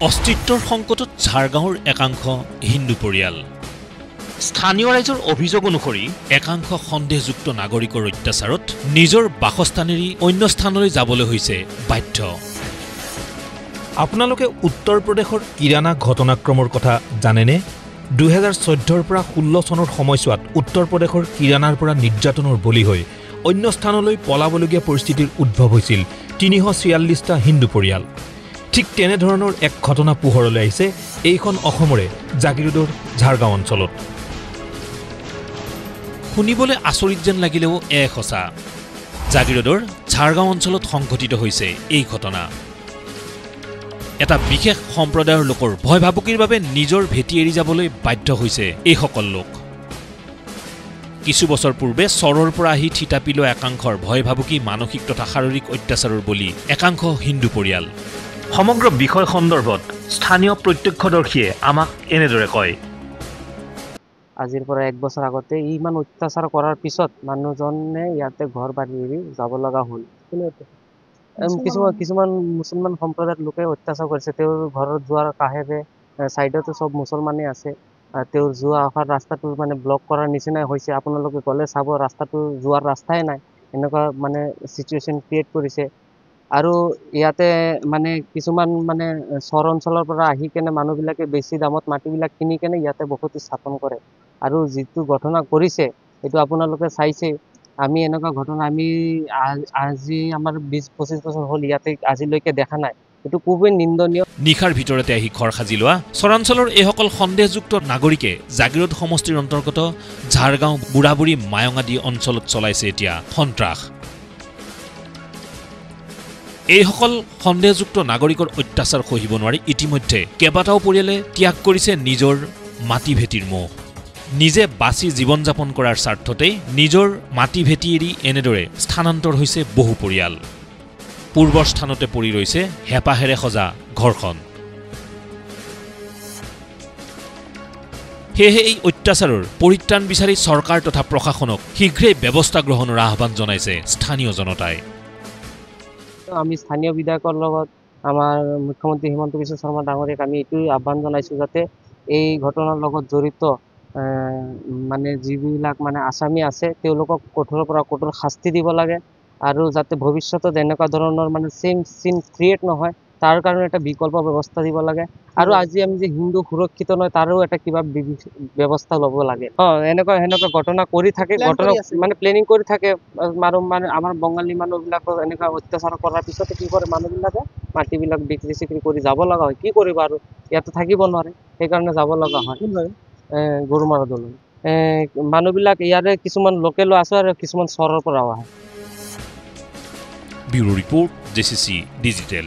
অস্তিত্বৰ সংকটত ঝাৰগাঁৱৰ একাংশ হিন্দু পৰিয়াল। স্থানীয় ৰাইজৰ অভিযোগ অনুসৰি একাংশ সন্দেহযুক্ত নাগৰিকৰ অত্যাচাৰত নিজৰ বাসস্থান এৰি অন্য স্থানলৈ যাবলৈ হৈছে বাধ্য। আপোনালোকে উত্তৰ প্ৰদেশৰ কিৰানা ঘটনাক্ৰমৰ কথা জানেনে? 2014 পৰা 16 চনৰ সময়ছোৱাত উত্তৰ প্ৰদেশৰ কিৰানাৰ পৰা নিৰ্যাতনৰ বলি হৈ অন্য স্থানলৈ পলাবলগীয়া পৰিস্থিতিৰ উদ্ভৱ হৈছিল 346টা হিন্দু পৰিয়াল। ঠিক তেনেধৰণৰ এক ঘটনা পোহৰলৈ আহিছে এইখন অসমৰে জাগিৰোডৰ ঝাৰগাঁও অঞ্চলত। শুনিবলৈ আচৰিত যেন লাগিলেও সঁচা। জাগিৰোডৰ ঝাৰগাঁও অঞ্চলত সংঘটিত হৈছে এই ঘটনা। এটা বিশেষ সম্প্ৰদায়ৰ লোকৰ ভয় ভাবুকিৰ বাবে নিজৰ ভেটি এৰি যাবলৈ বাধ্য হৈছে এইসকল লোক। কিছু বছৰ পূৰ্বে চৰৰ পৰা আহি থিতাপি লোৱা একাংশৰ ভয় ভাবুকি মানসিক তথা শাৰীৰিক অত্যাচাৰৰ বলি একাংশ হিন্দু পৰিয়াল। সমগ্ৰ বিষয় সন্দৰ্ভত স্থানীয় প্ৰত্যক্ষদৰ্শীয়ে আমাক এনেদৰে কয়। আজিৰ পৰা 1 বছৰ আগতে ইমান অত্যাচাৰ কৰাৰ পিছত মানুহজনে ইয়াতে ঘৰ বাৰী এৰি যাব লগা হ'ল। কিছুমান মুছলমান সম্প্ৰদায়ৰ লোকে অত্যাচাৰ কৰিছে। তেওঁৰ ঘৰত যোৱাৰ কাষেৰে চাইডতে চব মুছলমানে আছে। তেওঁৰ যোৱা অহাৰ ৰাস্তাটো মানে ব্লক কৰাৰ নিচিনাই হৈছে। আপোনালোকে গ'লে চাব ৰাস্তাটো যোৱাৰ ৰাস্তাই নাই। এনেকুৱা মানে চিটুৱেশ্যন ক্ৰিয়েট কৰিছে। আৰু ইয়াতে মানে কিছুমান মানে চৰ অঞ্চলৰ পৰা আহি কেনে মানুহবিলাকে বেছি দামত মাটিবিলাক কিনি কেনে ইয়াতে বসতি স্থাপন কৰে। আৰু যিটো ঘটনা কৰিছে এইটো আপোনালোকে চাইছে। আমি এনেকুৱা ঘটনা আমি আজি আমাৰ 20-25 বছৰ হ'ল ইয়াতে আজিলৈকে দেখা নাই। এইটো খুবেই নিন্দনীয়। নিশাৰ ভিতৰতে আহি ঘৰ সাজি লোৱা চৰাঞ্চলৰ এইসকল সন্দেহযুক্ত নাগৰিকে জাগিৰোড সমষ্টিৰ অন্তৰ্গত ঝাৰগাঁও বুঢ়াবুঢ়ী মায়ং আদি অঞ্চলত চলাইছে এতিয়া সন্ত্ৰাস। এইসকল সন্দেহযুক্ত নাগৰিকৰ অত্যাচাৰ সহিব নোৱাৰি ইতিমধ্যে কেইবাটাও পৰিয়ালে ত্যাগ কৰিছে নিজৰ মাটি ভেটিৰ মোহ। নিজে বাছি জীৱন যাপন কৰাৰ স্বাৰ্থতেই নিজৰ মাটি ভেটি এৰি এনেদৰে স্থানান্তৰ হৈছে বহু পৰিয়াল। পূৰ্বৰ স্থানতে পৰি ৰৈছে হেঁপাহেৰে সজা ঘৰখন। সেয়েহে এই অত্যাচাৰৰ পৰিত্ৰাণ বিচাৰি চৰকাৰ তথা প্ৰশাসনক শীঘ্ৰেই ব্যৱস্থা গ্ৰহণৰ আহ্বান জনাইছে স্থানীয় জনতাই। আমি স্থানীয় বিধায়কৰ লগত আমাৰ মুখ্যমন্ত্ৰী হিমন্ত বিশ্ব শৰ্মা ডাঙৰীয়াক আমি এইটোৱে আহ্বান জনাইছোঁ যাতে এই ঘটনাৰ লগত জড়িত মানে যিবিলাক মানে আসামী আছে তেওঁলোকক কঠোৰৰ পৰা কঠোৰ শাস্তি দিব লাগে। আৰু যাতে ভৱিষ্যতত এনেকুৱা ধৰণৰ মানে চেম চিন ক্ৰিয়েট নহয় তাৰ কাৰণে এটা বিকল্প ব্যৱস্থা দিব লাগে। আৰু আজি আমি যে হিন্দু সুৰক্ষিত নহয় তাৰো এটা কিবা ব্যৱস্থা ল'ব লাগে। এনেকুৱা ঘটনা কৰি থাকে, ঘটনা মানে প্লেনিং কৰি থাকে। মানে আমাৰ বঙালী মানুহবিলাকৰ এনেকুৱা অত্যাচাৰ কৰাৰ পিছতে কি কৰে মানুহবিলাকে মাটিবিলাক বিক্ৰী চিক্ৰী কৰি যাব লগা হয়। কি কৰিব আৰু ইয়াতে থাকিব নোৱাৰে, সেইকাৰণে যাব লগা হয় গৰুমাৰা দলং। মানুহবিলাক ইয়াৰে কিছুমান লোকেলো আছে আৰু কিছুমান চহৰৰ পৰাও আহে। Bureau report, JCC digital.